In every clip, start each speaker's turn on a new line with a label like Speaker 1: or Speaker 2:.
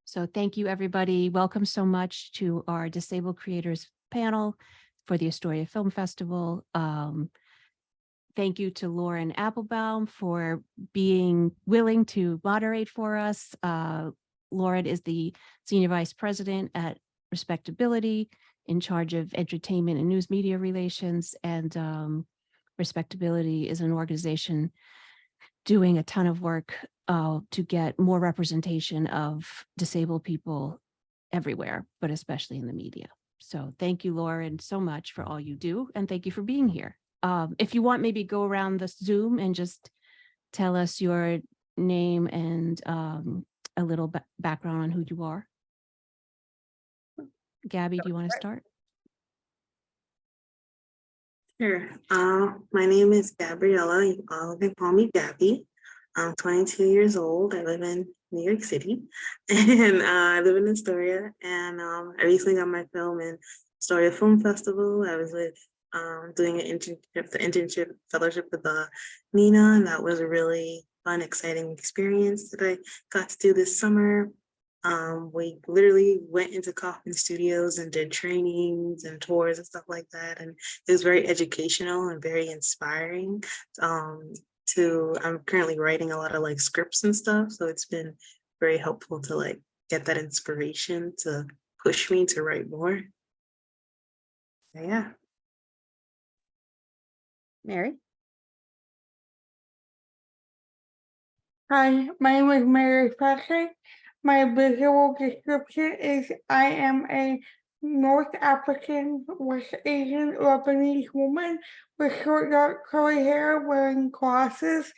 Speaker 1: So thank you, everybody. Welcome so much to our Disabled Creators panel for the Astoria Film Festival. Thank you to Lauren Appelbaum for being willing to moderate for us. Lauren is the Senior Vice President at RespectAbility, in charge of entertainment and news media relations. And RespectAbility is an organization doing a ton of work to get more representation of disabled people everywhere, but especially in the media. So thank you, Lauren, so much for all you do. And thank you for being here. If you want, maybe go around the Zoom and just tell us your name and a little background on who you are. Gabby, do you want to start?
Speaker 2: Sure. My name is Gabriela. You all can call me Gabby. I'm 22 years old. I live in New York City, and I live in Astoria. And I recently got my film in Astoria Film Festival. I was with doing an internship, the internship fellowship with Nina, and that was a really fun, exciting experience that I got to do this summer. We literally went into Kaufman Studios and did trainings and tours and stuff like that. And it was very educational and very inspiring. I'm currently writing a lot of like scripts and stuff. So it's been very helpful to like get that inspiration to push me to write more. So, yeah.
Speaker 1: Mary?
Speaker 3: Hi, my name is Mary Fashik. My visual description is I am a North African, West Asian, Lebanese woman with short dark curly hair, wearing glasses,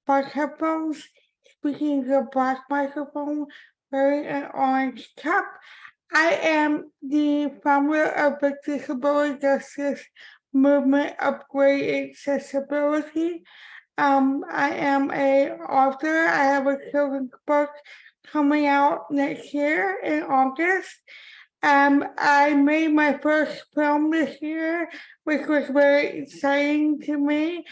Speaker 3: black headphones, speaking to a black microphone, wearing an orange cap. I am the founder of the disability justice movement Upgrade Accessibility. I am a author. I have a children's book coming out next year in August. I made my first film this year, which was very exciting to me.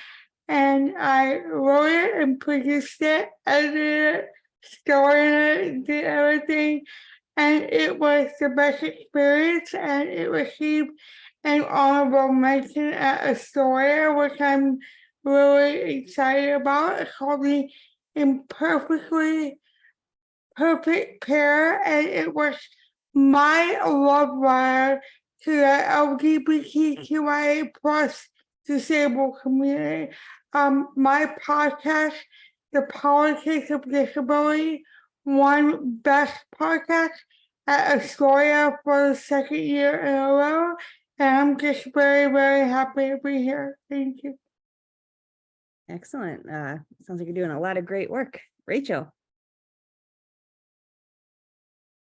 Speaker 3: And I wrote it and produced it, edited it, starred it, did everything. And it was the best experience, and it received an honorable mention at Astoria, which I'm really excited about. It's called the Imperfectly Perfect Pair, and it was my love letter to the LGBTQIA plus disabled community. My podcast, The Politics of Disability, won Best Podcast at Astoria for the second year in a row, and I'm just very, very happy to be here. Thank you.
Speaker 4: Excellent. Sounds like you're doing a lot of great work. Rachel.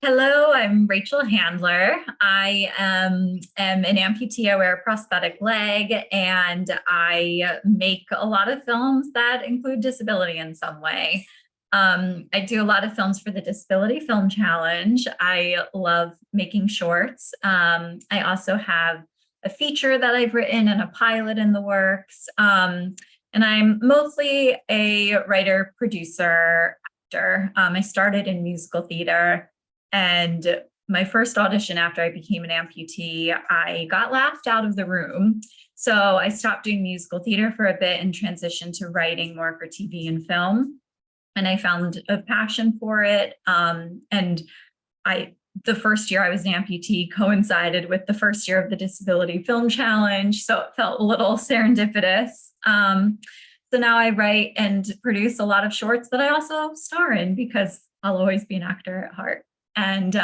Speaker 5: Hello, I'm Rachel Handler. I am an amputee. I wear a prosthetic leg, and I make a lot of films that include disability in some way. I do a lot of films for the Disability Film Challenge. I love making shorts. I also have a feature that I've written and a pilot in the works. And I'm mostly a writer, producer, actor. I started in musical theater. And my first audition after I became an amputee, I got laughed out of the room. So I stopped doing musical theater for a bit and transitioned to writing more for TV and film. And I found a passion for it. And the first year I was an amputee coincided with the first year of the Disability Film Challenge. So it felt a little serendipitous. So now I write and produce a lot of shorts that I also star in, because I'll always be an actor at heart. And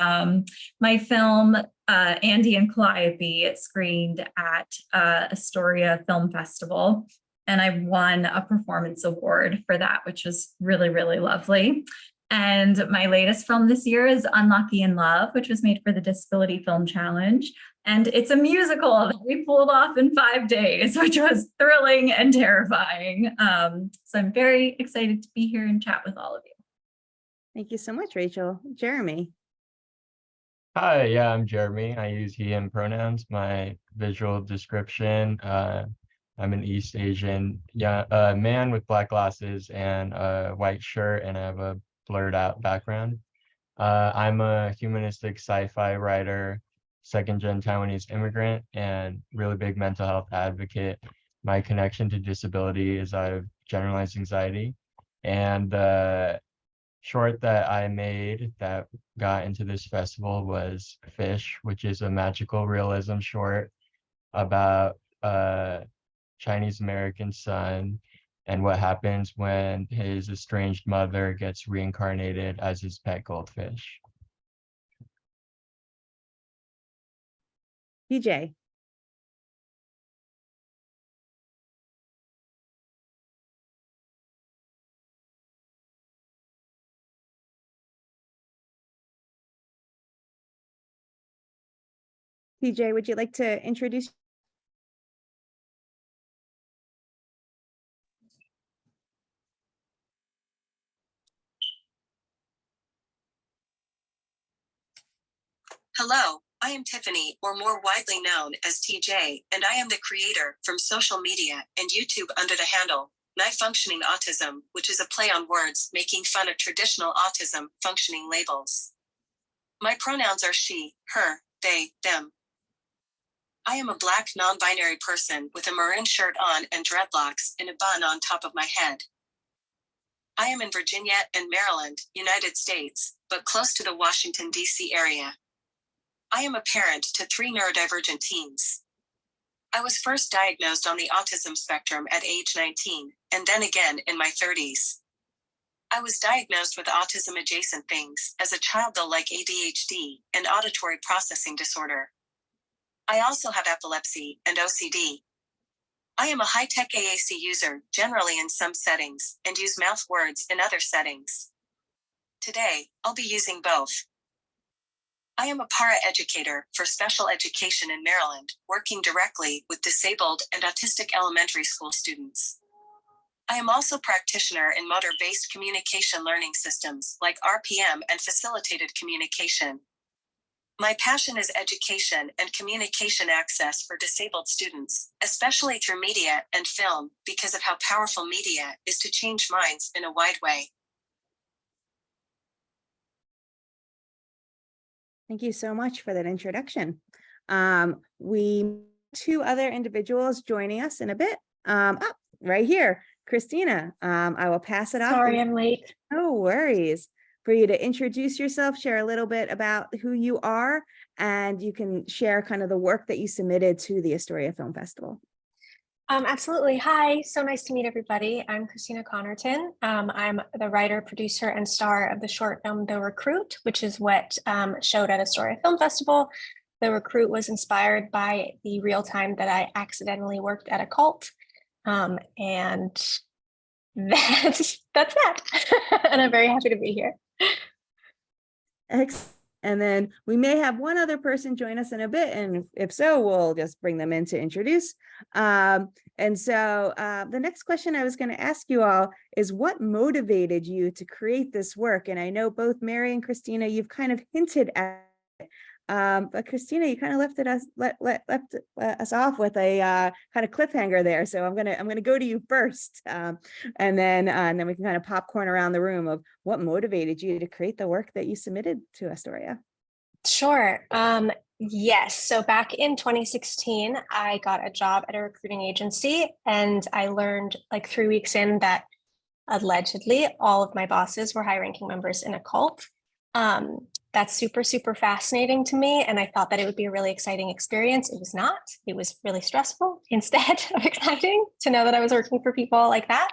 Speaker 5: my film, Andy and Calliope, it screened at Astoria Film Festival. And I won a performance award for that, which was really, really lovely. And my latest film this year is Unlucky in Love, which was made for the Disability Film Challenge. And it's a musical that we pulled off in 5 days, which was thrilling and terrifying. So I'm very excited to be here and chat with all of you.
Speaker 4: Thank you so much, Rachel. Jeremy.
Speaker 6: Hi, yeah, I'm Jeremy. I use he, him pronouns. My visual description, I'm an East Asian man with black glasses and a white shirt, and I have a blurred out background. I'm a humanistic sci-fi writer, second-gen Taiwanese immigrant, and really big mental health advocate. My connection to disability is I have generalized anxiety. And the short that I made that got into this festival was Fish, which is a magical realism short about a Chinese American son and what happens when his estranged mother gets reincarnated as his pet goldfish.
Speaker 4: PJ. PJ, would you like to introduce?
Speaker 7: Hello, I am Tiffany, or more widely known as TJ, and I am the creator from social media and YouTube under the handle Nigh Functioning Autism, which is a play on words making fun of traditional autism functioning labels. My pronouns are she, her, they, them. I am a Black non-binary person with a maroon shirt on and dreadlocks in a bun on top of my head. I am in Virginia and Maryland, United States, but close to the Washington, D.C. area. I am a parent to 3 neurodivergent teens. I was first diagnosed on the autism spectrum at age 19, and then again in my 30s. I was diagnosed with autism-adjacent things as a child, though, like ADHD and auditory processing disorder. I also have epilepsy and OCD. I am a high-tech AAC user, generally in some settings, and use mouth words in other settings. Today, I'll be using both. I am a para-educator for special education in Maryland, working directly with disabled and autistic elementary school students. I am also a practitioner in motor-based communication learning systems like RPM and facilitated communication. My passion is education and communication access for disabled students, especially through media and film, because of how powerful media is to change minds in a wide way.
Speaker 4: Thank you so much for that introduction. We have 2 other individuals joining us in a bit. Right here, Christina. I will pass it off.
Speaker 8: Sorry, I'm late.
Speaker 4: No worries. For you to introduce yourself, share a little bit about who you are, and you can share kind of the work that you submitted to the Astoria Film Festival.
Speaker 8: Absolutely. Hi, so nice to meet everybody. I'm Christina Connerton. I'm the writer, producer, and star of the short film The Recruit, which is what showed at Astoria Film Festival. The Recruit was inspired by the real time that I accidentally worked at a cult. And that's that. And I'm very happy to be here.
Speaker 4: Excellent. And then we may have one other person join us in a bit, and if so, we'll just bring them in to introduce. The next question I was going to ask you all is, what motivated you to create this work? And I know both Mary and Christina, you've kind of hinted at it, but Christina, you kind of left us off with a kind of cliffhanger there. So I'm gonna go to you first, and then we can kind of popcorn around the room of what motivated you to create the work that you submitted to Astoria.
Speaker 8: Sure. Yes. So back in 2016, I got a job at a recruiting agency, and I learned like 3 weeks in that allegedly all of my bosses were high-ranking members in a cult. That's super, super fascinating to me. And I thought that it would be a really exciting experience. It was not. It was really stressful instead of exciting to know that I was working for people like that.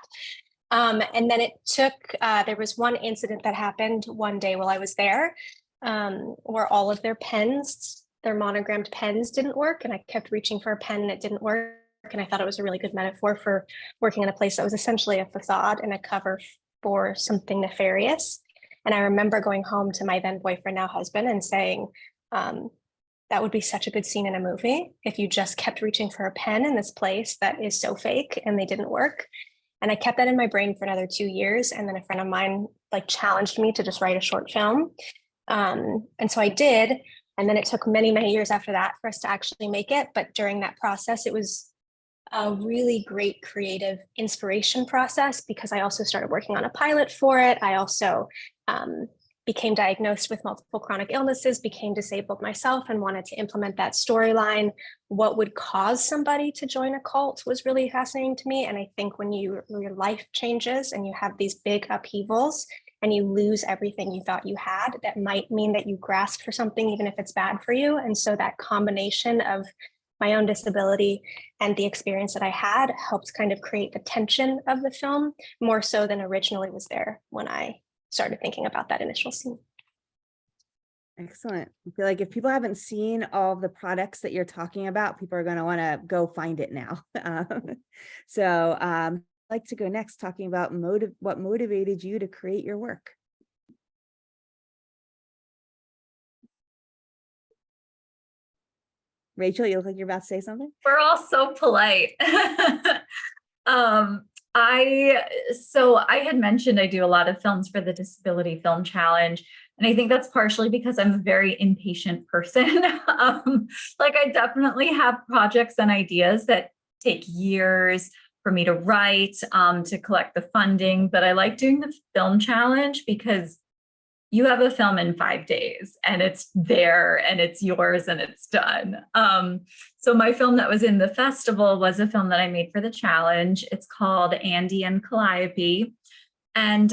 Speaker 8: And then it took, there was one incident that happened one day while I was there, where all of their pens, their monogrammed pens didn't work. And I kept reaching for a pen and it didn't work. And I thought it was a really good metaphor for working in a place that was essentially a facade and a cover for something nefarious. And I remember going home to my then boyfriend, now husband, and saying, that would be such a good scene in a movie if you just kept reaching for a pen in this place that is so fake and they didn't work. And I kept that in my brain for another 2 years. And then a friend of mine like challenged me to just write a short film. And so I did. And then it took many, many years after that for us to actually make it. But during that process, it was a really great creative inspiration process, because I also started working on a pilot for it. I also became diagnosed with multiple chronic illnesses, became disabled myself, and wanted to implement that storyline. What would cause somebody to join a cult was really fascinating to me. And I think when your life changes and you have these big upheavals and you lose everything you thought you had, that might mean that you grasp for something, even if it's bad for you. And so that combination of my own disability and the experience that I had helps kind of create the tension of the film, more so than originally was there when I started thinking about that initial scene.
Speaker 4: Excellent. I feel like if people haven't seen all of the products that you're talking about, people are going to want to go find it now. I'd like to go next talking about what motivated you to create your work. Rachel, you look like you're about to say something.
Speaker 5: We're all so polite. I had mentioned I do a lot of films for the Disability Film Challenge, and I think that's partially because I'm a very impatient person. Like I definitely have projects and ideas that take years for me to write, to collect the funding, but I like doing the film challenge because you have a film in 5 days and it's there and it's yours and it's done. So my film that was in the festival was a film that I made for the challenge. It's called Andy and Calliope. And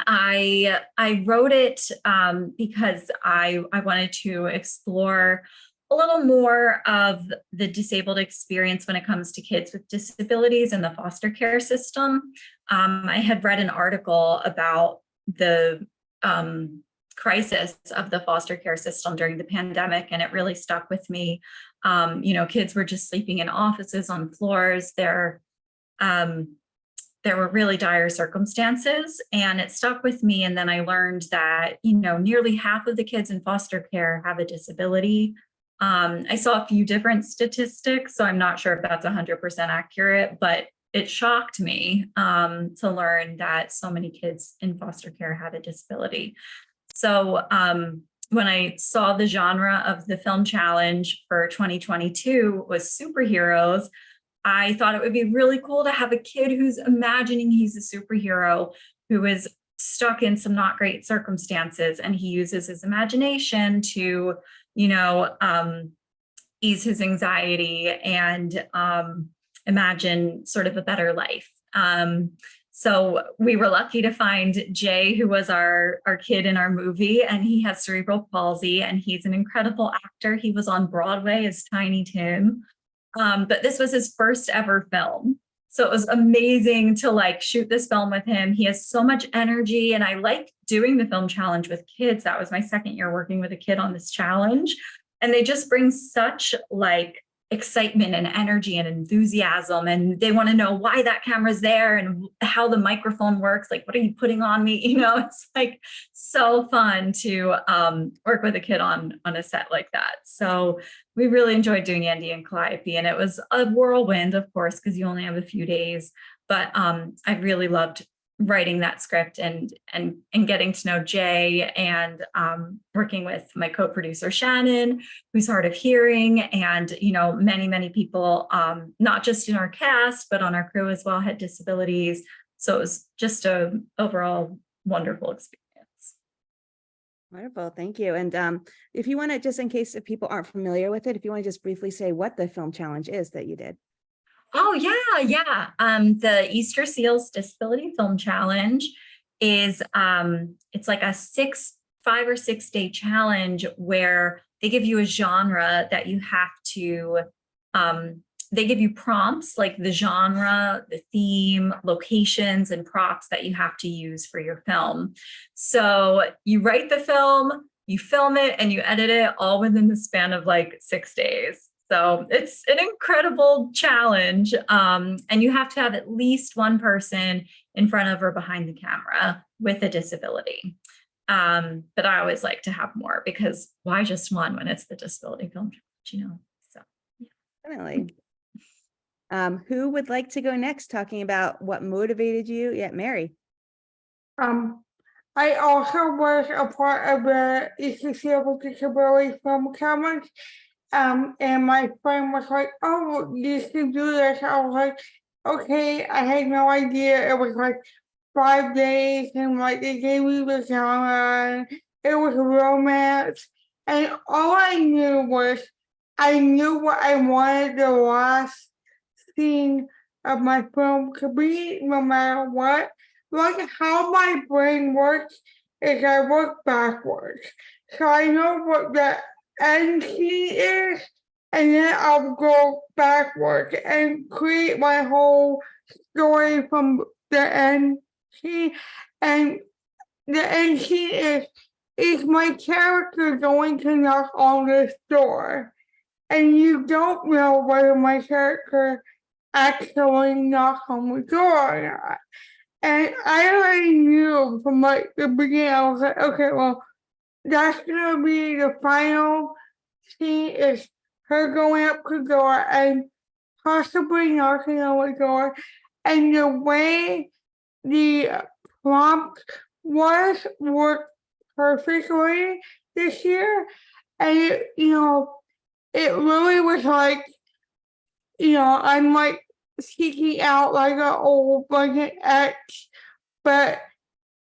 Speaker 5: I wrote it because I wanted to explore a little more of the disabled experience when it comes to kids with disabilities in the foster care system. I had read an article about the crisis of the foster care system during the pandemic, and it really stuck with me. Kids were just sleeping in offices on floors. There were really dire circumstances, and it stuck with me. And then I learned that, nearly half of the kids in foster care have a disability. I saw a few different statistics, so I'm not sure if that's 100% accurate, but it shocked me to learn that so many kids in foster care had a disability. So when I saw the genre of the film challenge for 2022 was superheroes, I thought it would be really cool to have a kid who's imagining he's a superhero, who is stuck in some not great circumstances, and he uses his imagination to, ease his anxiety and imagine sort of a better life. So we were lucky to find Jay, who was our kid in our movie, and he has cerebral palsy, and he's an incredible actor. He was on Broadway as Tiny Tim, but this was his first ever film. So it was amazing to shoot this film with him. He has so much energy, and I like doing the film challenge with kids. That was my second year working with a kid on this challenge, and they just bring such excitement and energy and enthusiasm, and they want to know why that camera's there and how the microphone works. What are you putting on me? It's so fun to work with a kid on a set like that. So we really enjoyed doing Andy and Calliope, and it was a whirlwind, of course, because you only have a few days. But I really loved writing that script and getting to know Jay, and working with my co-producer Shannon, who's hard of hearing, and many people, not just in our cast but on our crew as well, had disabilities. So it was just a overall wonderful experience.
Speaker 4: Wonderful, thank you. And if you want to, just in case if people aren't familiar with it, if you want to just briefly say what the film challenge is that you did.
Speaker 5: Oh, yeah. The Easter Seals Disability Film Challenge is, it's like a 5 or 6 day challenge where they give you a genre that you have to, they give you prompts like the genre, the theme, locations, and props that you have to use for your film. So you write the film, you film it, and you edit it all within the span of 6 days. So it's an incredible challenge. And you have to have at least one person in front of or behind the camera with a disability. But I always like to have more, because why just one when it's the Disability Film Challenge, So yeah.
Speaker 4: Definitely. Who would like to go next talking about what motivated you? Yeah, Mary.
Speaker 3: I also was a part of the Disabled Disability Film Challenge. And my friend was like, "Oh, you should do this." I was like, "Okay." I had no idea it was 5 days, and like they gave me the genre. It was romance, and all I knew was I knew what I wanted the last scene of my film could be, no matter what. Like how my brain works is I work backwards. So I know what the end scene is, and then I'll go backwards and create my whole story from the end scene. And the end scene is my character going to knock on this door? And you don't know whether my character actually knocks on the door or not. And I already knew from like the beginning, I was like, okay, well, that's gonna be the final scene is her going up to the door and possibly knocking on the door. And the way the prompt was worked perfectly this year. And it, it really was like, I'm like seeking out like an old like an ex, but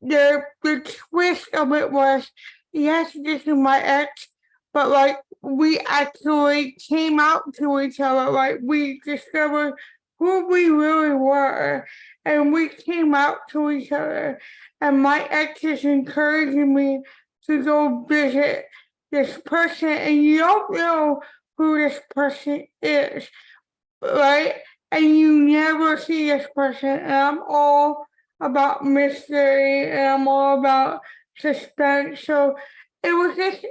Speaker 3: the twist of it was, yes, this is my ex, but like we actually came out to each other, like we discovered who we really were, and we came out to each other, and my ex is encouraging me to go visit this person, and you don't know who this person is, right? And you never see this person, and I'm all about mystery, and I'm all about suspense. So it was just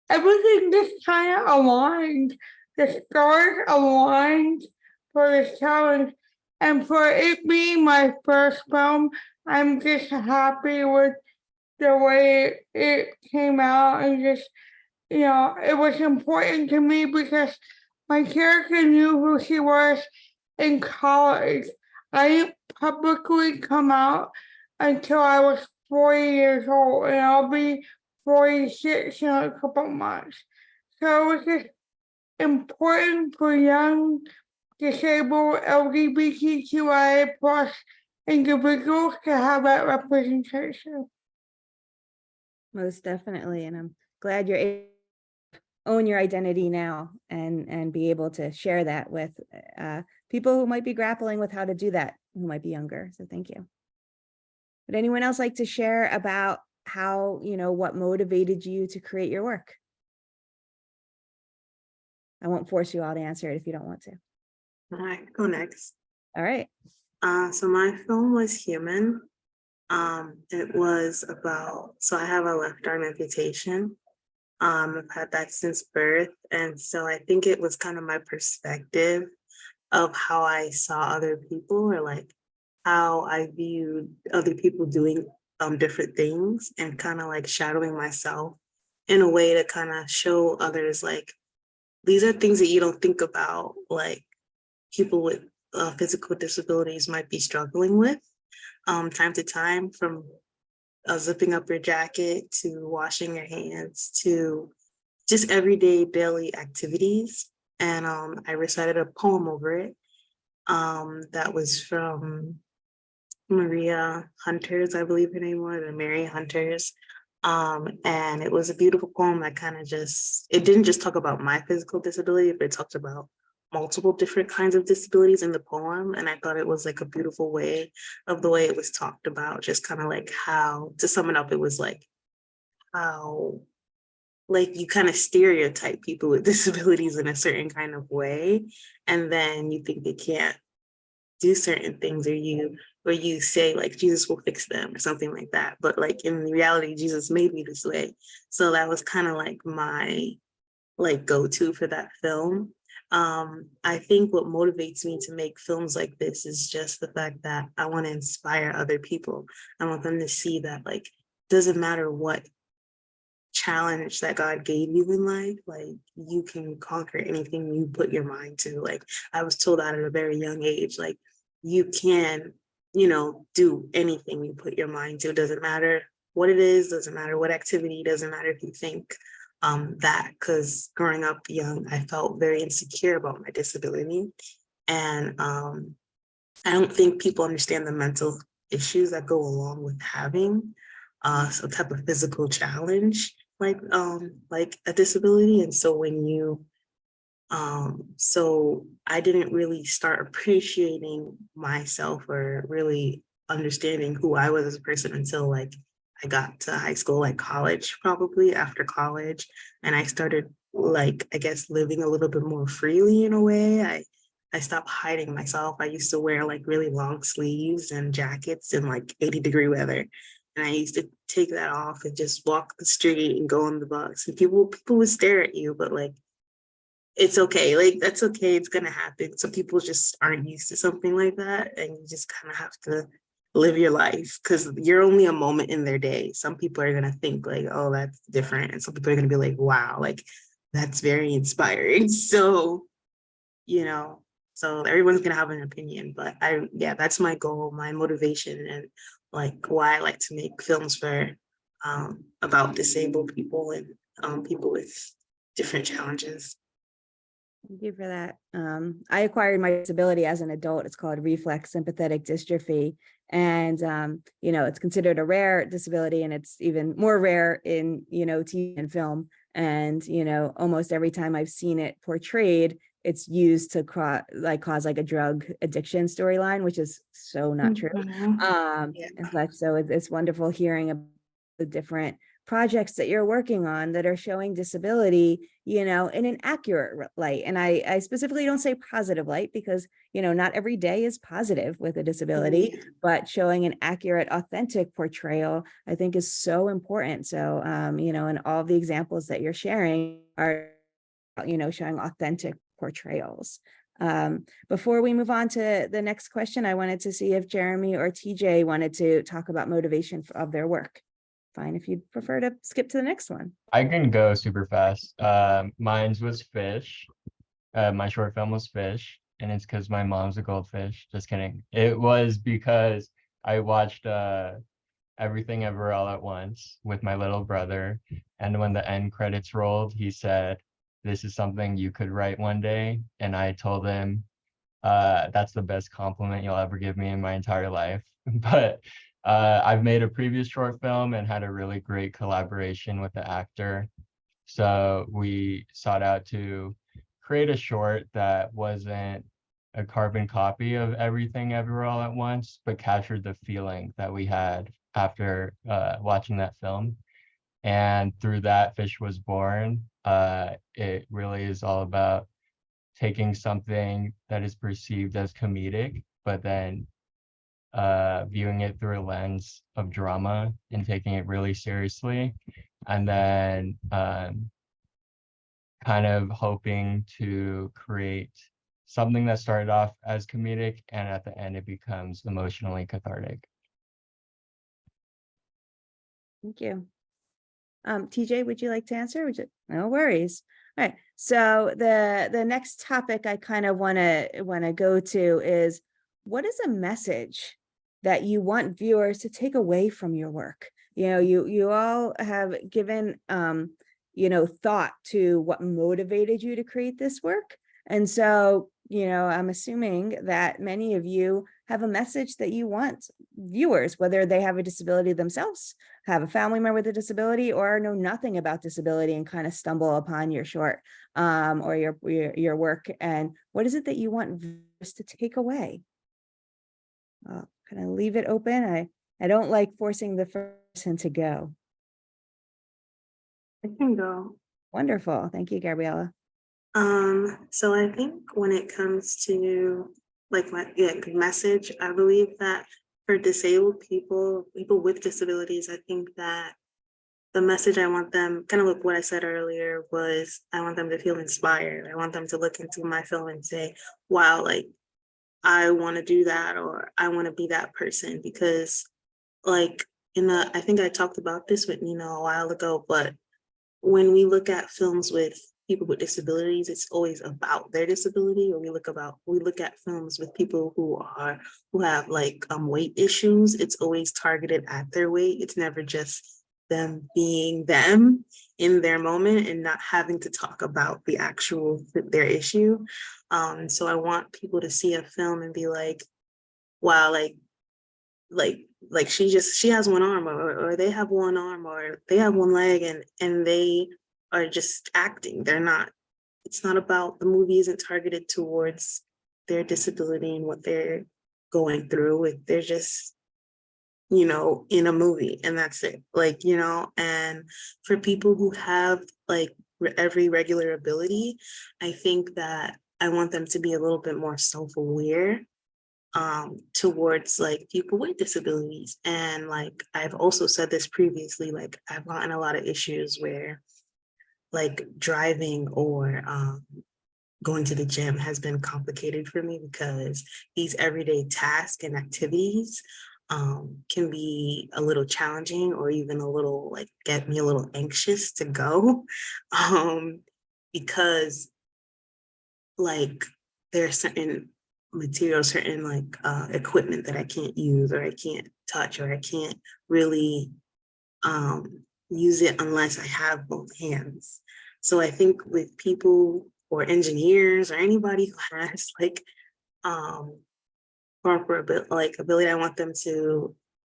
Speaker 3: everything just kind of aligned. The stars aligned for this challenge, and for it being my first film, I'm just happy with the way it came out, and just it was important to me because my character knew who she was in college. I didn't publicly come out until I was 40 years old, and I'll be 46 in a couple months. So it was just important for young, disabled, LGBTQIA plus individuals to have that representation.
Speaker 4: Most definitely. And I'm glad you're able to own your identity now and be able to share that with people who might be grappling with how to do that, who might be younger. So thank you. Would anyone else like to share about how, what motivated you to create your work? I won't force you all to answer it if you don't want to.
Speaker 2: All right, go next.
Speaker 4: All right.
Speaker 2: So my film was Human. It was about, so I have a left arm amputation. I've had that since birth. And so I think it was kind of my perspective of how I saw other people, or like how I viewed other people doing different things, and kind of like shadowing myself in a way to kind of show others like, these are things that you don't think about, like people with physical disabilities might be struggling with time to time, from zipping up your jacket to washing your hands to just everyday daily activities. And I recited a poem over it that was from Maria Hunters, I believe her name was, or Mary Hunters. And it was a beautiful poem that kind of it didn't just talk about my physical disability, but it talked about multiple different kinds of disabilities in the poem. And I thought it was like a beautiful way of the way it was talked about, just kind of like how, to sum it up, it was like how like you kind of stereotype people with disabilities in a certain kind of way, and then you think they can't do certain things, or you say like Jesus will fix them or something like that, but like in reality Jesus made me this way. So that was kind of like my like go-to for that film. I think what motivates me to make films like this is just the fact that I want to inspire other people. I want them to see that like doesn't matter what challenge that God gave you in life, like you can conquer anything you put your mind to. Like I was told that at a very young age, like you can, do anything you put your mind to. It doesn't matter what it is, doesn't matter what activity, doesn't matter if you think that, because growing up young, I felt very insecure about my disability. And I don't think people understand the mental issues that go along with having some type of physical challenge like a disability. And so when you so I didn't really start appreciating myself or really understanding who I was as a person until like I got to high school, like college, probably after college. And I started like, I guess, living a little bit more freely in a way. I stopped hiding myself. I used to wear like really long sleeves and jackets in like 80-degree weather. And I used to take that off and just walk the street and go on the bus. And people would stare at you, but like, it's okay. Like, that's okay. It's gonna happen. Some people just aren't used to something like that. And you just kind of have to live your life because you're only a moment in their day. Some people are gonna think like, oh, that's different. And some people are gonna be like, wow, like that's very inspiring. So, you know, so everyone's gonna have an opinion, but yeah, that's my goal, my motivation, and like why I like to make films for about disabled people and people with different challenges.
Speaker 4: Thank you for that. I acquired my disability as an adult. It's called reflex sympathetic dystrophy. And, it's considered a rare disability, and it's even more rare in, TV and film. And, almost every time I've seen it portrayed, it's used to cause like a drug addiction storyline, which is so not true.
Speaker 2: Yeah.
Speaker 4: And such. So it's wonderful hearing about the different projects that you're working on that are showing disability, in an accurate light. And I specifically don't say positive light because, not every day is positive with a disability, but showing an accurate, authentic portrayal, I think is so important. So, and all the examples that you're sharing are, showing authentic portrayals. Before we move on to the next question, I wanted to see if Jeremy or TJ wanted to talk about motivation of their work. Fine if you'd prefer to skip to the next one.
Speaker 6: I can go super fast. Mine's was Fish. My short film was Fish, and it's because my mom's a goldfish. Just kidding. It was because I watched Everything Ever All at Once with my little brother, and when the end credits rolled, he said, "This is something you could write one day," and I told him, "That's the best compliment you'll ever give me in my entire life." But I've made a previous short film and had a really great collaboration with the actor. So we sought out to create a short that wasn't a carbon copy of Everything Everywhere All at Once, but captured the feeling that we had after watching that film. And through that, Fish was born. It really is all about taking something that is perceived as comedic, but then viewing it through a lens of drama and taking it really seriously, and then kind of hoping to create something that started off as comedic and at the end it becomes emotionally cathartic.
Speaker 4: Thank you. TJ, would you like to answer? No worries. All right. So the next topic I kind of want to go to is, what is a message that you want viewers to take away from your work? You all have given thought to what motivated you to create this work. And so, I'm assuming that many of you have a message that you want viewers, whether they have a disability themselves, have a family member with a disability, or know nothing about disability and kind of stumble upon your short or your work. And what is it that you want viewers to take away? Kind of leave it open. I don't like forcing the person to go.
Speaker 2: I can go.
Speaker 4: Wonderful. Thank you, Gabriela.
Speaker 2: So I think when it comes to like my message, I believe that for disabled people with disabilities, I think that the message I want them, kind of like what I said earlier, was I want them to feel inspired. I want them to look into my film and say, wow, like I want to do that, or I want to be that person. Because like I think I talked about this with Nina a while ago, but when we look at films with people with disabilities, it's always about their disability. Or we look at films with people who have like weight issues. It's always targeted at their weight. It's never just them being them in their moment and not having to talk about their issue. So I want people to see a film and be like, wow, like like she has one arm, or they have one arm, or they have one leg, and they are just acting. It's not about, the movie isn't targeted towards their disability and what they're going through. They're just, you know, in a movie, and that's it. Like, you know, and for people who have like every regular ability, I think that I want them to be a little bit more self-aware towards like people with disabilities. And like I've also said this previously, like I've gotten a lot of issues where like driving or going to the gym has been complicated for me, because these everyday tasks and activities can be a little challenging, or even a little like get me a little anxious to go, because like there are certain materials, certain like equipment that I can't use, or I can't touch, or I can't really use it unless I have both hands. So I think with people or engineers or anybody who has like corporate like ability, I want them to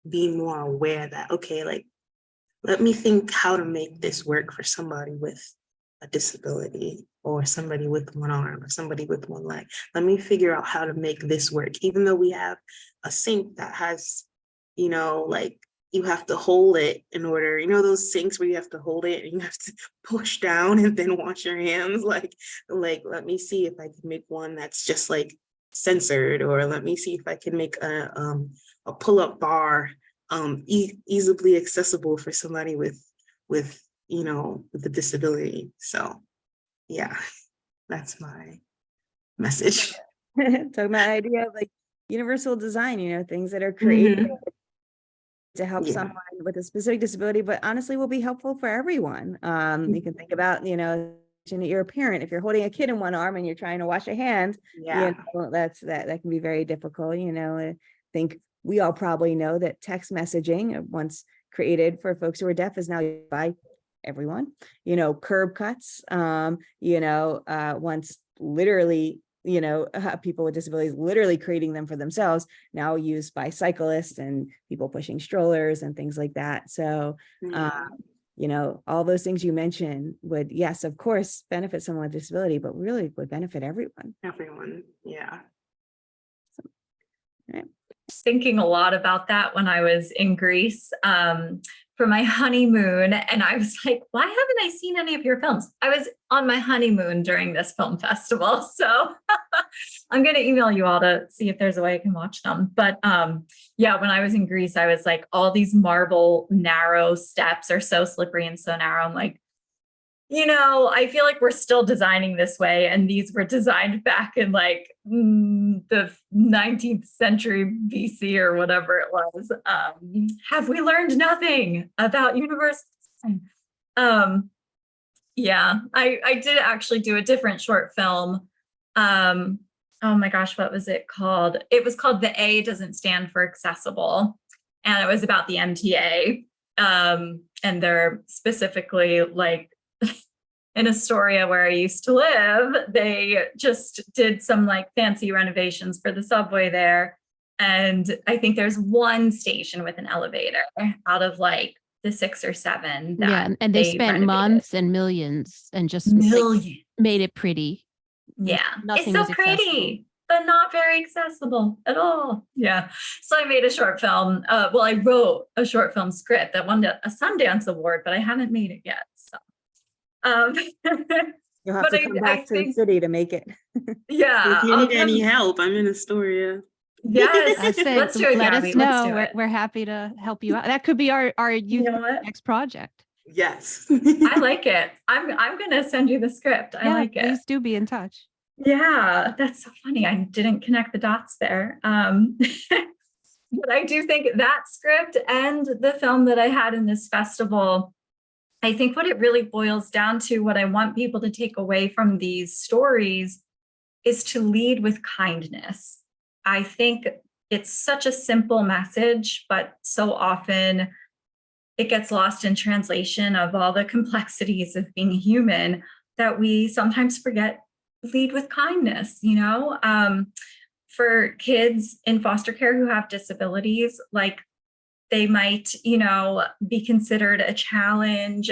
Speaker 2: be more aware that, okay, like let me think how to make this work for somebody with a disability, or somebody with one arm, or somebody with one leg. Let me figure out how to make this work, even though we have a sink that has, you know, like you have to hold it in order, you know, those sinks where you have to hold it and you have to push down and then wash your hands. Like let me see if I can make one that's just like censored, or let me see if I can make a pull-up bar easily accessible for somebody with you know, with a disability. So yeah, that's my message.
Speaker 4: Talking about idea of like universal design, you know, things that are created to help someone with a specific disability, but honestly will be helpful for everyone. You can think about, you know, you're a parent, if you're holding a kid in one arm and you're trying to wash a hand, you know, that can be very difficult. You know, I think we all probably know that text messaging, once created for folks who are deaf, is now used by everyone. You know, curb cuts, you know, once literally, you know, people with disabilities literally creating them for themselves, now used by cyclists and people pushing strollers and things like that. So, you know, all those things you mentioned would, yes, of course, benefit someone with disability, but really would benefit everyone.
Speaker 2: Everyone, yeah.
Speaker 4: So, all right.
Speaker 5: Thinking a lot about that when I was in Greece for my honeymoon, and I was like, why haven't I seen any of your films? I was on my honeymoon during this film festival, so I'm going to email you all to see if there's a way I can watch them. But yeah, when I was in Greece, I was like, all these marble narrow steps are so slippery and so narrow. I'm like, you know, I feel like we're still designing this way, and these were designed back in like the 19th century BC or whatever it was. Have we learned nothing about universal design? Yeah, I did actually do a different short film. Oh my gosh, what was it called? It was called The A Doesn't Stand for Accessible, and it was about the MTA. And they're specifically like, in Astoria, where I used to live, they just did some like fancy renovations for the subway there. And I think there's one station with an elevator out of like the 6 or 7.
Speaker 1: Yeah, and they spent
Speaker 5: renovated.
Speaker 1: months and millions and just
Speaker 5: Millions.
Speaker 1: made it pretty.
Speaker 5: Yeah,
Speaker 1: Nothing
Speaker 5: it's so
Speaker 1: was accessible.
Speaker 5: pretty, but not very accessible at all. Yeah, so I made a short film. Well, I wrote a short film script that won a Sundance Award, but I haven't made it yet. So.
Speaker 4: You'll have to come back to the city to make it.
Speaker 5: Yeah.
Speaker 2: If you need any help, I'm in Astoria.
Speaker 5: Yes,
Speaker 1: I say,
Speaker 5: let's do it,
Speaker 1: let
Speaker 5: Gabby.
Speaker 1: us
Speaker 5: Let's do
Speaker 1: know.
Speaker 5: it.
Speaker 1: We're happy to help you out. That could be our youth next project.
Speaker 2: Yes.
Speaker 5: I like it. I'm gonna send you the script. I like it.
Speaker 1: Please do be in touch.
Speaker 5: Yeah, that's so funny. I didn't connect the dots there. But I do think that script and the film that I had in this festival, I think what it really boils down to, what I want people to take away from these stories, is to lead with kindness. I think it's such a simple message, but so often it gets lost in translation of all the complexities of being human that we sometimes forget. Lead with kindness, you know? for kids in foster care who have disabilities, like they might, be considered a challenge.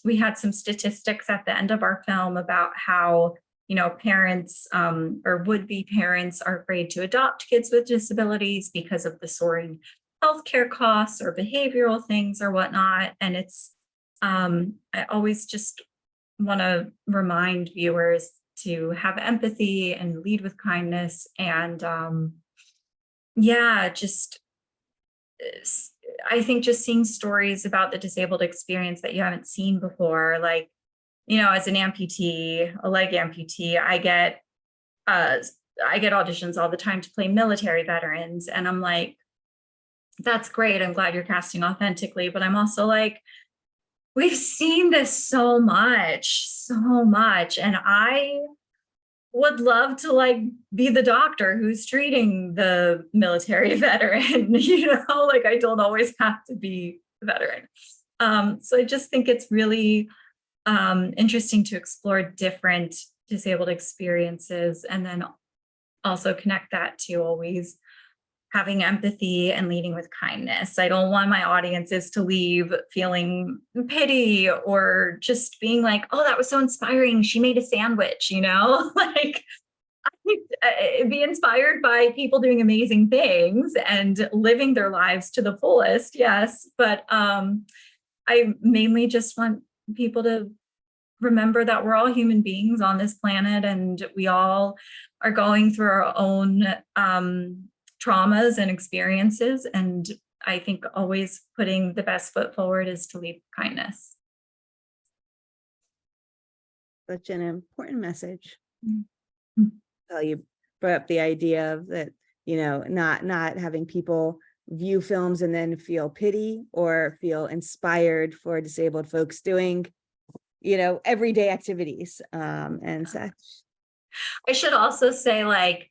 Speaker 5: We had some statistics at the end of our film about how, parents or would-be parents are afraid to adopt kids with disabilities because of the soaring healthcare costs or behavioral things or whatnot. And it's, I always just want to remind viewers to have empathy and lead with kindness. And I think just seeing stories about the disabled experience that you haven't seen before, like, as an amputee, a leg amputee, I get auditions all the time to play military veterans. And I'm like, that's great. I'm glad you're casting authentically. But I'm also like, we've seen this so much. And I would love to be the doctor who's treating the military veteran, like I don't always have to be the veteran. So I just think it's really interesting to explore different disabled experiences and then also connect that to always having empathy and leading with kindness. I don't want my audiences to leave feeling pity or just being like, oh, that was so inspiring. She made a sandwich, like be inspired by people doing amazing things and living their lives to the fullest. Yes. But I mainly just want people to remember that we're all human beings on this planet and we all are going through our own traumas and experiences. And I think always putting the best foot forward is to lead with kindness.
Speaker 4: Such an important message.
Speaker 5: Mm-hmm.
Speaker 4: So you brought up the idea of that, not having people view films and then feel pity or feel inspired for disabled folks doing, everyday activities and such.
Speaker 5: I should also say,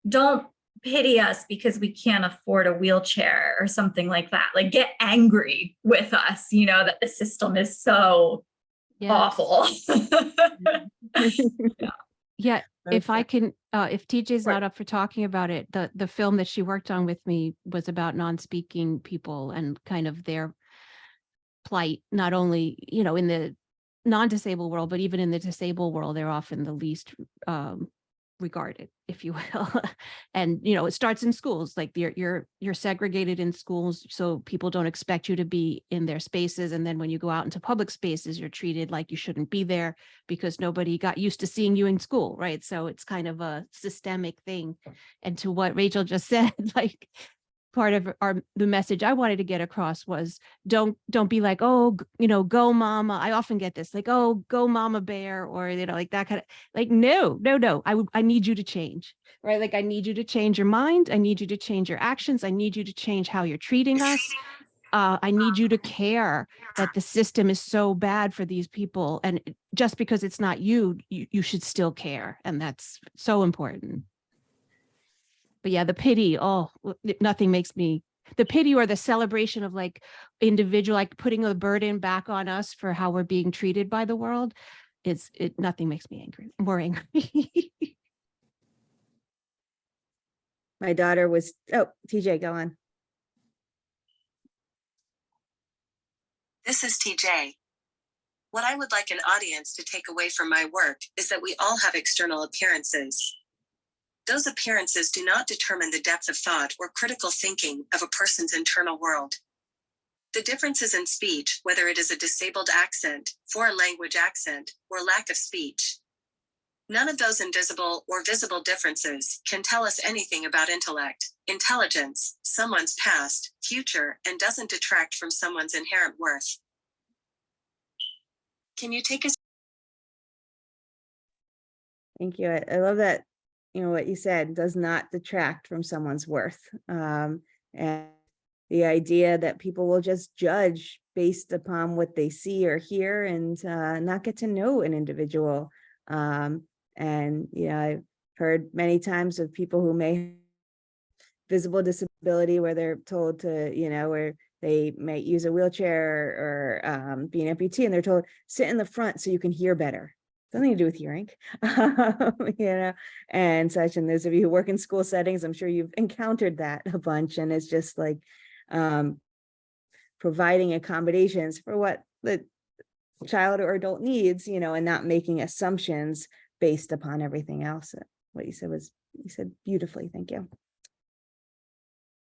Speaker 5: don't pity us because we can't afford a wheelchair or something like that. Get angry with us, that the system is so awful.
Speaker 1: Yeah. If I can, if TJ's
Speaker 4: Sure.
Speaker 1: not up for talking about it, the film that she worked on with me was about non-speaking people and kind of their plight, not only, in the non-disabled world, but even in the disabled world, they're often the least regarded, if you will. And it starts in schools. Like you're segregated in schools, so people don't expect you to be in their spaces, and then when you go out into public spaces, you're treated like you shouldn't be there because nobody got used to seeing you in school, right? So it's kind of a systemic thing. And to what Rachel just said, part of the message I wanted to get across was don't be like, oh, go mama. I often get this, like, oh, go mama bear, or like that kind of, no. I need you to change, right? Like I need you to change your mind. I need you to change your actions. I need you to change how you're treating us. I need you to care that the system is so bad for these people, and just because it's not you should still care, and that's so important. But yeah, the pity, nothing makes me, the pity or the celebration of individual, putting the burden back on us for how we're being treated by the world, nothing makes me more angry.
Speaker 4: My daughter was, TJ, go on.
Speaker 7: This is TJ. What I would like an audience to take away from my work is that we all have external appearances. Those appearances do not determine the depth of thought or critical thinking of a person's internal world. The differences in speech, whether it is a disabled accent, foreign language accent, or lack of speech, none of those invisible or visible differences can tell us anything about intellect, intelligence, someone's past, future, and doesn't detract from someone's inherent worth. Can you take us?
Speaker 4: Thank you. I love that. What you said does not detract from someone's worth. And the idea that people will just judge based upon what they see or hear and not get to know an individual. And I've heard many times of people who may have visible disability where they're told to, where they might use a wheelchair or be an amputee, and they're told, sit in the front so you can hear better. something to do with hearing, and such. And those of you who work in school settings, I'm sure you've encountered that a bunch. And it's just like providing accommodations for what the child or adult needs, and not making assumptions based upon everything else. What you said beautifully. Thank you.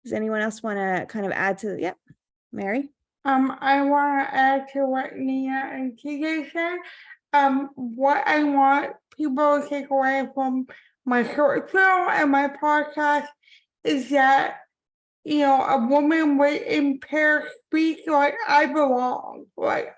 Speaker 4: Does anyone else want to kind of add to? Yep, Mary.
Speaker 3: I want to add to what Nina and TJ said. What I want people to take away from my short film and my podcast is that, a woman with impaired speech, like I belong. Like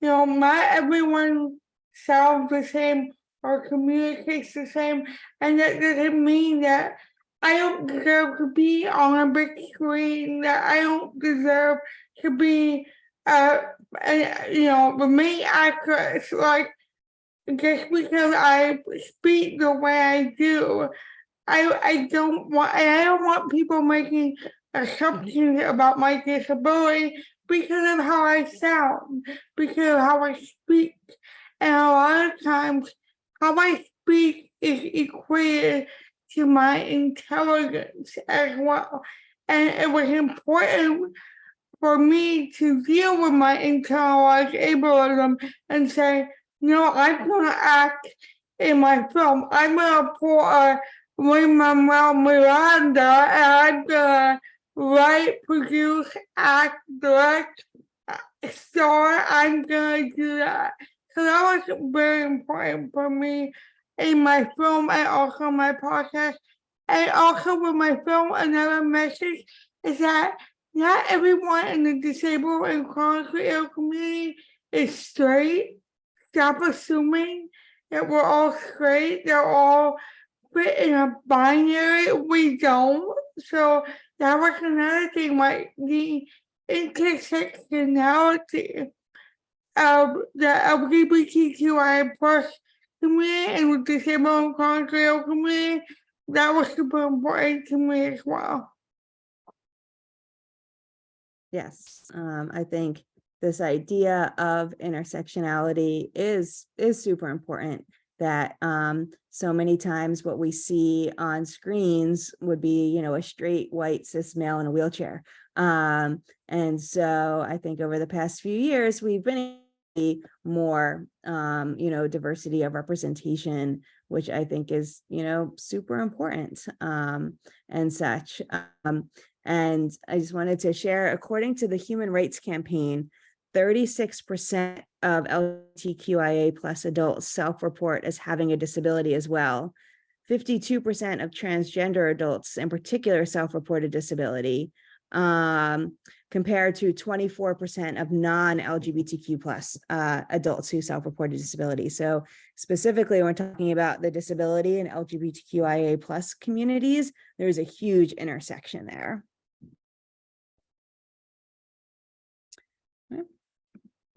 Speaker 3: not everyone sounds the same or communicates the same, and that doesn't mean that I don't deserve to be on a big screen, that I don't deserve to be the main actress. Like, just because I speak the way I do, I don't want people making assumptions about my disability because of how I sound, because of how I speak. And a lot of times how I speak is equated to my intelligence as well. And it was important for me to deal with my internalized ableism and say, I'm going to act in my film. I'm going to pull a Lin-Manuel Miranda, and I'm going to write, produce, act, direct, star. I'm going to do that. So that was very important for me in my film and also my podcast. And also with my film, another message is that not everyone in the disabled and chronically ill community is straight. Stop assuming that we're all straight, they're all fit in a binary. We don't. So that was another thing, like the intersectionality of the LGBTQI plus community and the disabled and chronically ill community. That was super important to me as well.
Speaker 4: Yes, I think this idea of intersectionality is super important. That so many times what we see on screens would be, a straight white cis male in a wheelchair. And so I think over the past few years we've been more, diversity of representation, which I think is, super important and such. And I just wanted to share, according to the Human Rights Campaign, 36% of LGBTQIA plus adults self-report as having a disability as well. 52% of transgender adults in particular self-report a disability, compared to 24% of non-LGBTQ plus adults who self-report a disability. So specifically, when we're talking about the disability and LGBTQIA plus communities, there's a huge intersection there.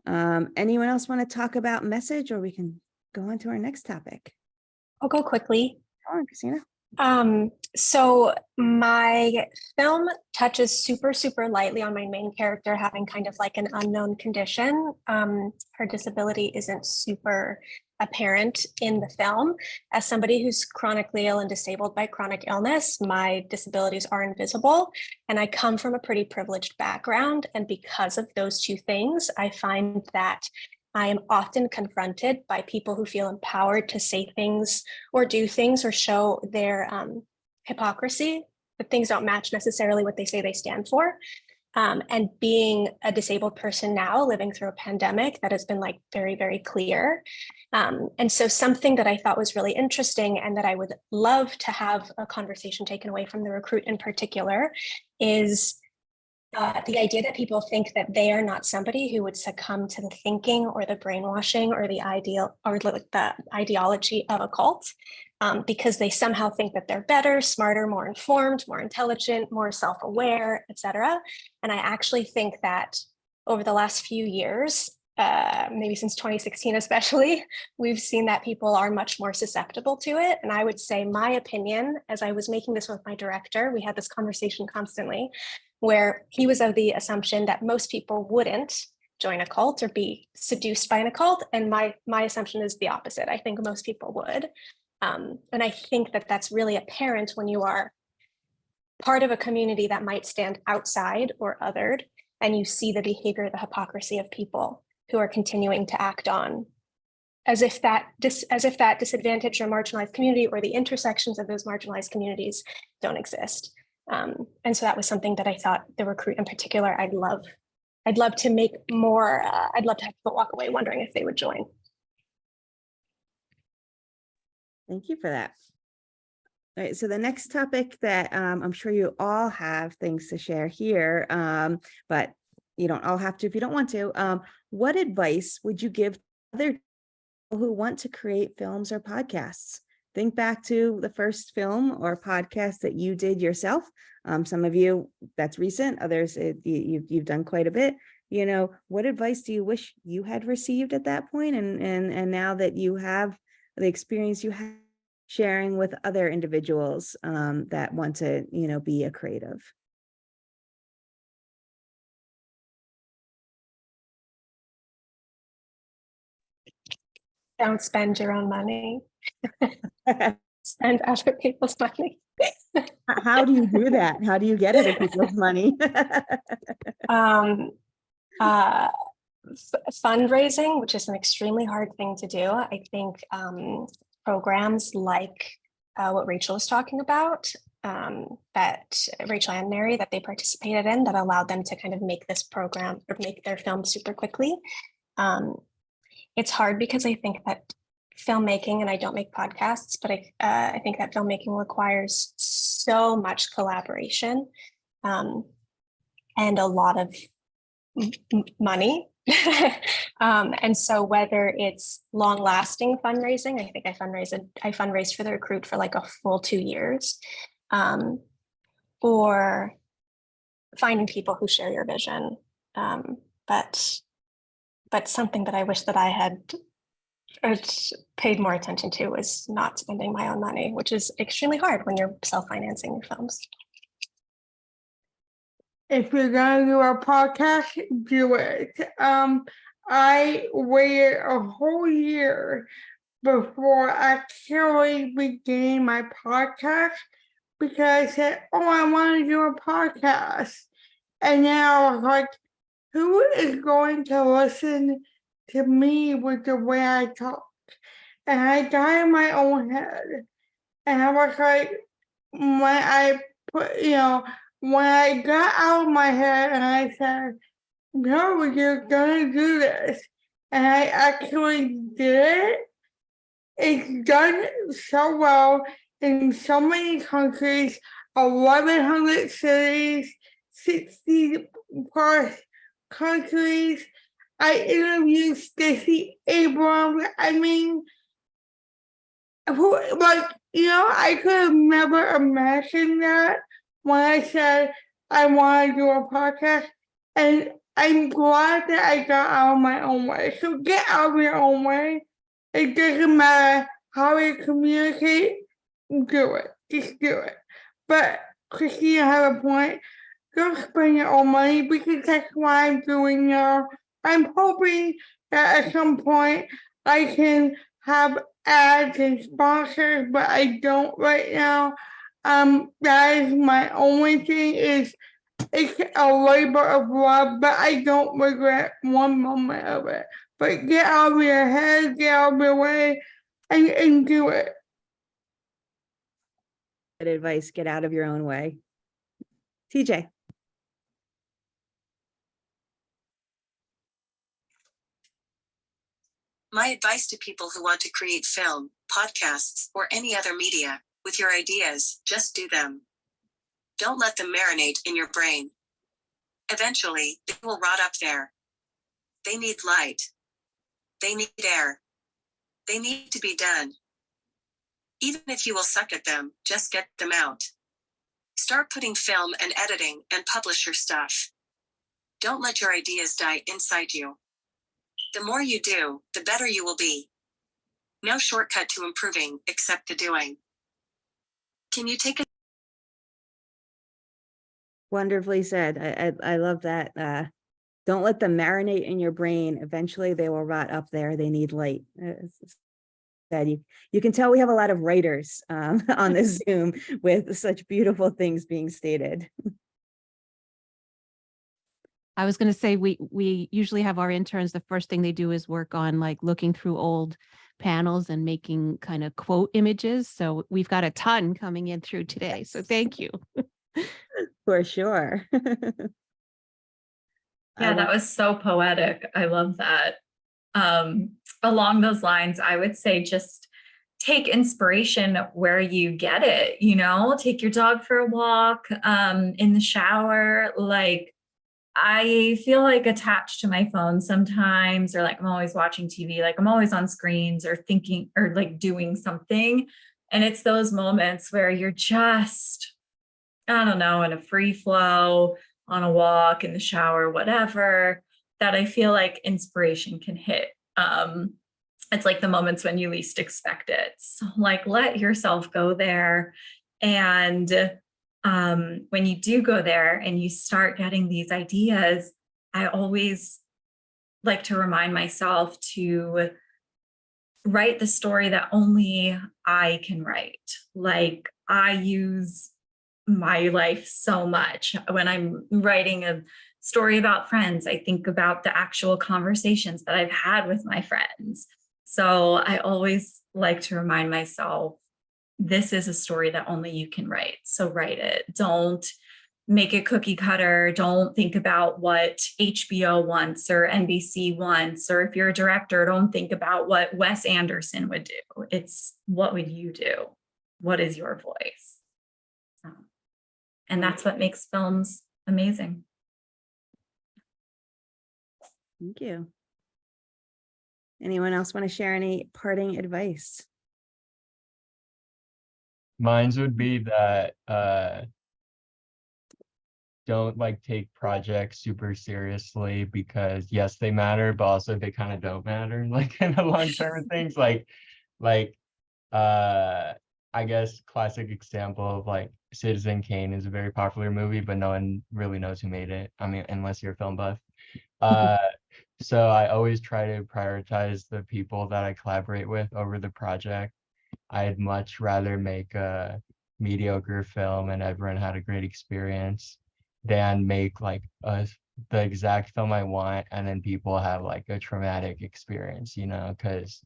Speaker 4: Anyone else want to talk about message, or we can go on to our next topic?
Speaker 8: I'll go quickly.
Speaker 4: Go on, Christina.
Speaker 8: So my film touches super lightly on my main character having kind of like an unknown condition. Her disability isn't super apparent in the film. As somebody who's chronically ill and disabled by chronic illness, my disabilities are invisible, and I come from a pretty privileged background. And because of those two things, I find that I am often confronted by people who feel empowered to say things or do things or show their hypocrisy, that things don't match necessarily what they say they stand for. And being a disabled person now, living through a pandemic, that has been like very clear. And so something that I thought was really interesting and that I would love to have a conversation taken away from the recruit in particular is the idea that people think that they are not somebody who would succumb to the thinking or the brainwashing or the ideal or the ideology of a cult, because they somehow think that they're better, smarter, more informed, more intelligent, more self-aware, etc. And I actually think that over the last few years, maybe since 2016 especially, we've seen that people are much more susceptible to it. And I would say my opinion, as I was making this with my director, we had this conversation constantly, where he was of the assumption that most people wouldn't join a cult or be seduced by an occult. And my assumption is the opposite. I think most people would. And I think that that's really apparent when you are part of a community that might stand outside or othered, and you see the behavior, the hypocrisy of people who are continuing to act on as if that disadvantaged or marginalized community or the intersections of those marginalized communities don't exist. And so that was something that I thought the recruit in particular, I'd love to make more, I'd love to have people walk away wondering if they would join.
Speaker 4: Thank you for that. All right, so the next topic that I'm sure you all have things to share here, but you don't all have to if you don't want to. What advice would you give other people who want to create films or podcasts? Think back to the first film or podcast that you did yourself. Some of you, that's recent, others, you've done quite a bit. You know, what advice do you wish you had received at that point? And now that you have the experience you have sharing with other individuals that want to, you know, be a creative.
Speaker 8: Don't spend your own money. Spend other people's money.
Speaker 4: How do you do that? How do you get other people's money?
Speaker 8: Fundraising, which is an extremely hard thing to do. I think programs like what Rachel was talking about, that Rachel and Mary, that they participated in, that allowed them to kind of make this program or make their film super quickly. It's hard because I think that filmmaking, and I don't make podcasts, but I think that filmmaking requires so much collaboration and a lot of money. And so whether it's long-lasting fundraising, I think I fundraised for the recruit for like a full 2 years, or finding people who share your vision. But something that I wish that I had paid more attention to was not spending my own money, which is extremely hard when you're self-financing your films.
Speaker 3: If you're gonna do a podcast, do it. I waited a whole year before actually beginning my podcast because I said, "Oh, I want to do a podcast," and now I was like, "Who is going to listen to me with the way I talk?" And I got in my own head, and I was like, when I got out of my head and I said, "No, you're gonna do this," and I actually did it. It's done so well in so many countries, 1,100 cities, 60 plus countries. I interviewed Stacey Abrams. I mean, I could have never imagined that when I said I want to do a podcast, and I'm glad that I got out of my own way. So get out of your own way. It doesn't matter how you communicate, do it. Just do it. But Christina had a point. Don't spend your own money because that's what I'm doing now. I'm hoping that at some point I can have ads and sponsors, but I don't right now. That is my only thing. It's a labor of love, but I don't regret one moment of it. But get out of your head, get out of your way, and do it.
Speaker 4: Good advice, get out of your own way. TJ.
Speaker 7: My advice to people who want to create film, podcasts, or any other media, with your ideas, just do them. Don't let them marinate in your brain. Eventually, they will rot up there. They need light. They need air. They need to be done. Even if you will suck at them, just get them out. Start putting film and editing and publish your stuff. Don't let your ideas die inside you. The more you do, the better you will be. No shortcut to improving except the doing. Can you take a
Speaker 4: Wonderfully said. I love that don't let them marinate in your brain. Eventually they will rot up there. They need light. That you can tell we have a lot of writers on this Zoom with such beautiful things being stated.
Speaker 1: I was going to say, we usually have our interns, the first thing they do is work on like looking through old panels and making kind of quote images. So we've got a ton coming in through today. So thank you.
Speaker 4: For sure.
Speaker 5: Yeah, that was so poetic. I love that. Along those lines, I would say just take inspiration where you get it, you know, take your dog for a walk, in the shower. Like, I feel like attached to my phone sometimes, or like I'm always watching TV, like I'm always on screens or thinking or like doing something. And it's those moments where you're just, I don't know, in a free flow, on a walk, in the shower, whatever, that I feel like inspiration can hit. It's like the moments when you least expect it. So like, let yourself go there. And when you do go there and you start getting these ideas, I always like to remind myself to write the story that only I can write. Like, I use my life so much. When I'm writing a story about friends, I think about the actual conversations that I've had with my friends. So I always like to remind myself, this is a story that only you can write. So write it. Don't make it cookie cutter. Don't think about what HBO wants or NBC wants, or if you're a director, don't think about what Wes Anderson would do. It's what would you do? What is your voice? And that's what makes films amazing.
Speaker 4: Thank you. Anyone else want to share any parting advice?
Speaker 6: Mines would be that don't like take projects super seriously, because yes, they matter, but also they kind of don't matter, like in the long term of things. Like I guess classic example of like Citizen Kane is a very popular movie, but no one really knows who made it. I mean, unless you're a film buff. So I always try to prioritize the people that I collaborate with over the project. I'd much rather make a mediocre film and everyone had a great experience than make like the exact film I want and then people have like a traumatic experience, you know, because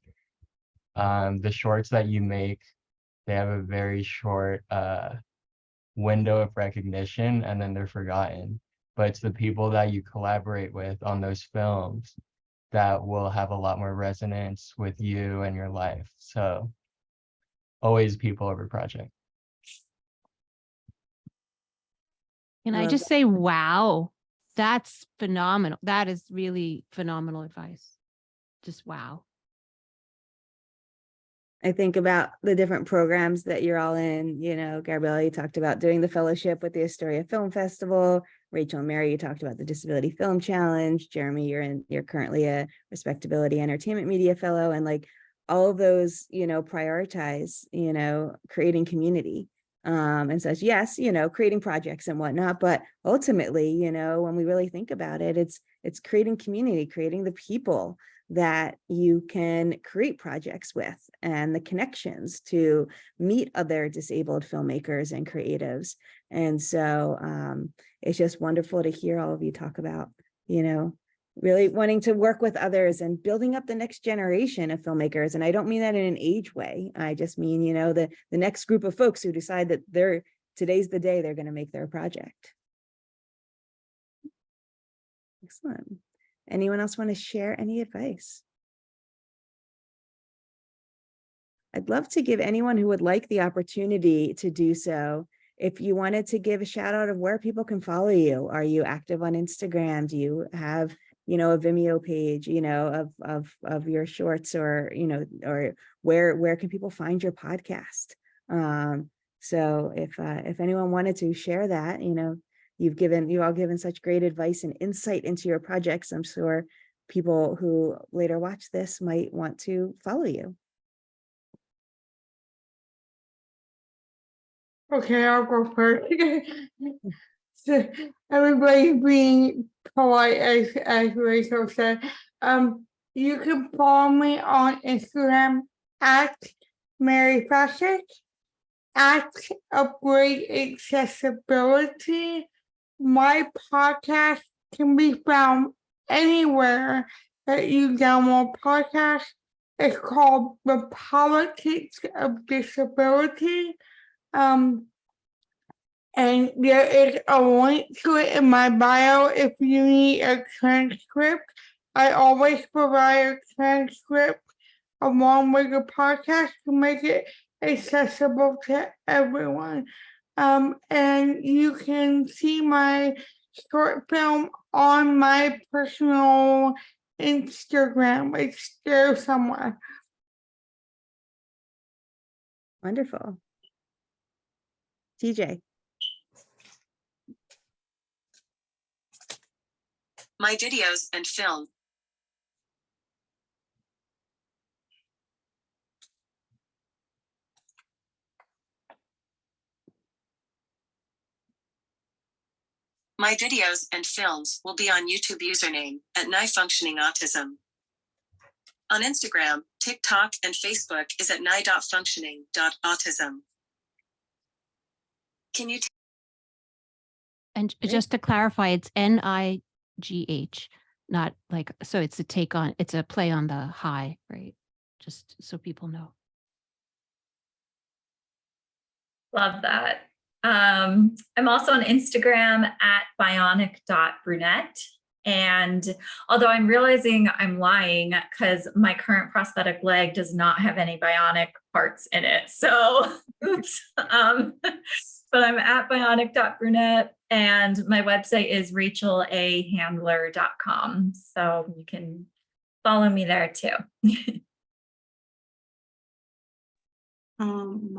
Speaker 6: the shorts that you make, they have a very short window of recognition and then they're forgotten. But it's the people that you collaborate with on those films that will have a lot more resonance with you and your life. So always people over project.
Speaker 1: Can I
Speaker 4: love
Speaker 1: just
Speaker 4: that.
Speaker 1: say, wow, that's phenomenal. That is really phenomenal advice. Just wow.
Speaker 4: I think about the different programs that you're all in. You know, Gabriela, you talked about doing the fellowship with the Astoria Film Festival. Rachel and Mary, you talked about the Disability Film Challenge. Jeremy, you're currently a RespectAbility Entertainment Media Fellow, and like all of those, you know, prioritize, you know, creating community and such. Yes, you know, creating projects and whatnot, but ultimately, you know, when we really think about it, it's creating community, creating the people that you can create projects with and the connections to meet other disabled filmmakers and creatives. And so it's just wonderful to hear all of you talk about, you know, really wanting to work with others and building up the next generation of filmmakers. And I don't mean that in an age way. I just mean, you know, the next group of folks who decide that today's the day they're going to make their project. Excellent. Anyone else want to share any advice? I'd love to give anyone who would like the opportunity to do so. If you wanted to give a shout out of where people can follow you, are you active on Instagram? Do you have, you know, a Vimeo page, you know, of your shorts, or, you know, or where can people find your podcast? So if anyone wanted to share that, you know, you all given such great advice and insight into your projects. I'm sure people who later watch this might want to follow you.
Speaker 3: Okay, I'll go first. So everybody being polite as Rachel said. You can follow me on Instagram at Mary Fashik, at Upgrade Accessibility. My podcast can be found anywhere that you download podcasts. It's called The Politics of Disability. And there is a link to it in my bio if you need a transcript. I always provide a transcript along with the podcast to make it accessible to everyone. And you can see my short film on my personal Instagram. It's there somewhere.
Speaker 4: Wonderful. TJ.
Speaker 7: My videos and film. My videos and films will be on YouTube username at Nigh Functioning Autism. On Instagram, TikTok, and Facebook is at nigh.functioning.autism. Can you
Speaker 1: And just to clarify, it's NIGH, not like, so it's a play on the high, right? Just so people know.
Speaker 5: Love that. I'm also on Instagram at bionic.brunette. And although I'm realizing I'm lying because my current prosthetic leg does not have any bionic parts in it. So oops. But I'm at bionic.brunette and my website is rachelahandler.com. So you can follow me there too.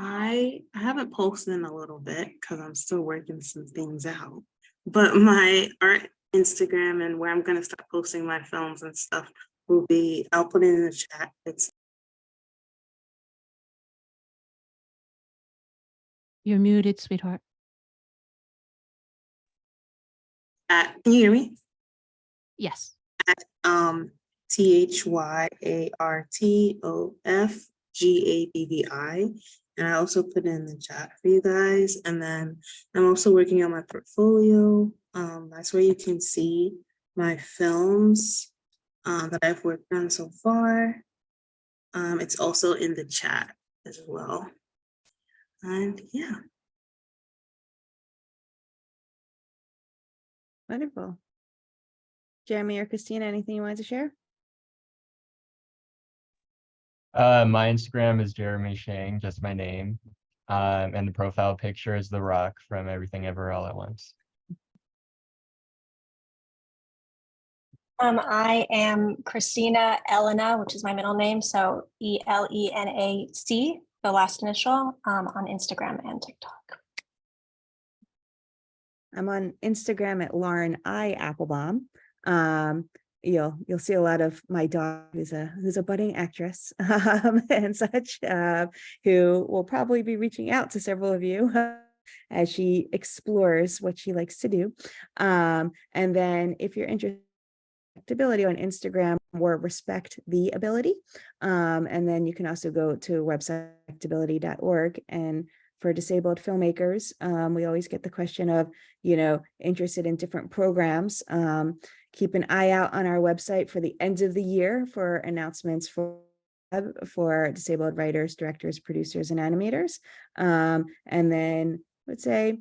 Speaker 2: I haven't posted in a little bit because I'm still working some things out. But my art Instagram and where I'm gonna start posting my films and stuff will be, I'll put it in the chat. It's
Speaker 1: You're muted, sweetheart.
Speaker 2: at, can you hear me?
Speaker 1: Yes.
Speaker 2: THYARTOFGABBI. And I also put it in the chat for you guys. And then I'm also working on my portfolio. That's where you can see my films that I've worked on so far. It's also in the chat as well. And yeah.
Speaker 4: Wonderful. Jeremy or Christina, anything you wanted to share?
Speaker 6: My Instagram is Jeremy Hsing, just my name. And the profile picture is The Rock from Everything Ever All at Once.
Speaker 8: I am Christina Elena, which is my middle name. So ELENAC, the last initial, on Instagram and TikTok.
Speaker 4: I'm on Instagram at Lauren I. Appelbaum. You'll see a lot of my dog, who's a budding actress and such, who will probably be reaching out to several of you as she explores what she likes to do. And then if you're interested in Respectability on Instagram, or Respect the Ability, and then you can also go to respectability.org. And for disabled filmmakers, we always get the question of, interested in different programs. Keep an eye out on our website for the end of the year for announcements for disabled writers, directors, producers, and animators. And then let's say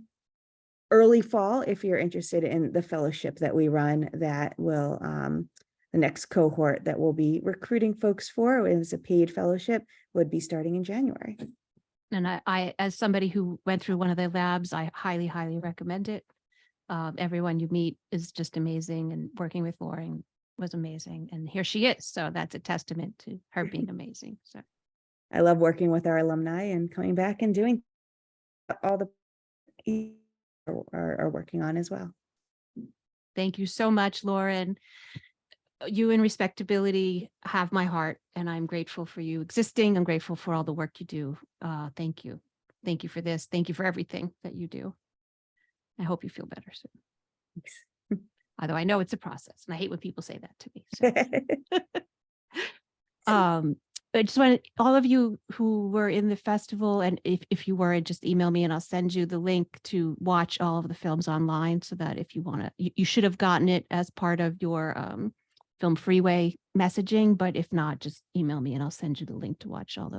Speaker 4: early fall, if you're interested in the fellowship that we run, that will, the next cohort that we'll be recruiting folks for, is a paid fellowship, would be starting in January.
Speaker 1: And I, as somebody who went through one of their labs, I highly, highly recommend it. Everyone you meet is just amazing, and working with Lauren was amazing. And here she is. So that's a testament to her being amazing. So
Speaker 4: I love working with our alumni and coming back and doing all the are working on as well.
Speaker 1: thank you so much, Lauren. You and Respectability have my heart, and I'm grateful for you existing. I'm grateful for all the work you do. Thank you. Thank you for this. Thank you for everything that you do. I hope you feel better soon.
Speaker 4: Thanks.
Speaker 1: Although I know it's a process and I hate when people say that to me. So. I just want all of you who were in the festival, and if you were, just email me and I'll send you the link to watch all of the films online, so that if you want to, you should have gotten it as part of your Film Freeway messaging, but if not, just email me and I'll send you the link to watch all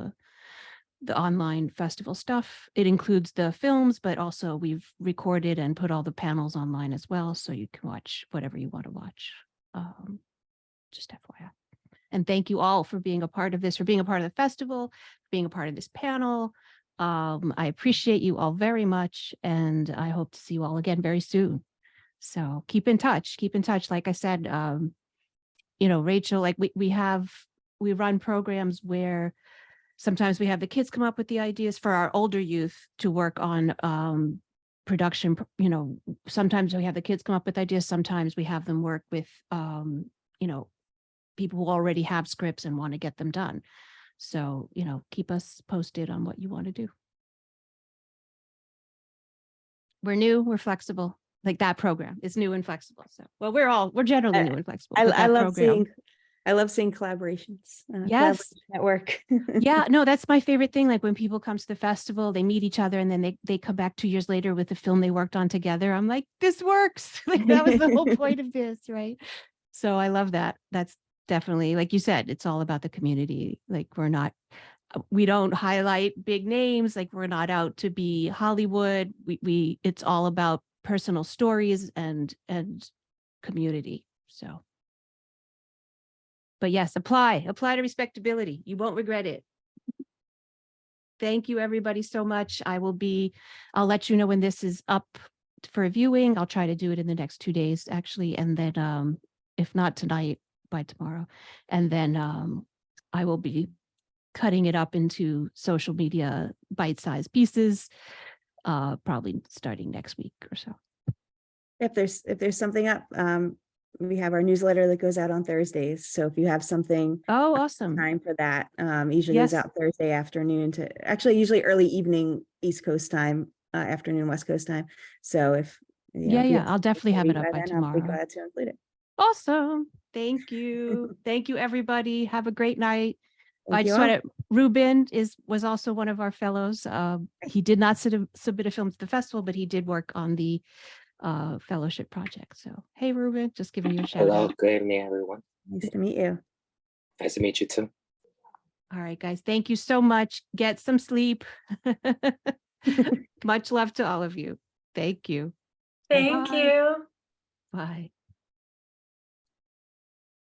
Speaker 1: the online festival stuff. It includes the films, but also we've recorded and put all the panels online as well, so you can watch whatever you want to watch. Just FYI. And thank you all for being a part of this, for being a part of the festival, for being a part of this panel. I appreciate you all very much, and I hope to see you all again very soon. So keep in touch, keep in touch. Like I said, you know, Rachel, like we run programs where sometimes we have the kids come up with the ideas for our older youth to work on production. You know, sometimes we have the kids come up with ideas, sometimes we have them work with, you know, people who already have scripts and want to get them done. So, you know, keep us posted on what you want to do. We're new, we're flexible. Like that program is new and flexible. So, well, we're generally new and flexible.
Speaker 4: I love seeing collaborations.
Speaker 1: Yes.
Speaker 4: At work.
Speaker 1: Yeah, no, that's my favorite thing. Like when people come to the festival, they meet each other and then they come back 2 years later with the film they worked on together. I'm like, this works. Like that was the whole point of this, right? So I love that. That's definitely, like you said, it's all about the community. Like we don't highlight big names. Like we're not out to be Hollywood. It's all about personal stories and community. So, but yes, apply to Respectability. You won't regret it. Thank you everybody so much. I'll let you know when this is up for viewing. I'll try to do it in the next 2 days actually. And then if not tonight, by tomorrow. And then I will be cutting it up into social media bite-sized pieces, probably starting next week or so.
Speaker 4: If there's something up, we have our newsletter that goes out on Thursdays. So if you have something,
Speaker 1: oh, awesome,
Speaker 4: time for that, usually
Speaker 1: yes,
Speaker 4: goes out Thursday afternoon to actually usually early evening East Coast time, afternoon West Coast time. So if
Speaker 1: yeah, I'll definitely have it up by tomorrow.
Speaker 4: I'll be glad to include it.
Speaker 1: Awesome. Thank you. Thank you, everybody. Have a great night. I just
Speaker 4: want
Speaker 1: want to, Ruben was also one of our fellows. He did not submit a film to the festival, but he did work on the fellowship project. So, hey, Ruben, just giving you a shout
Speaker 9: Hello,
Speaker 1: out.
Speaker 9: good evening, everyone.
Speaker 4: Nice to meet you.
Speaker 9: Nice to meet you too.
Speaker 1: All right, guys. Thank you so much. Get some sleep. Much love to all of you. Thank you.
Speaker 5: Thank you.
Speaker 1: Bye.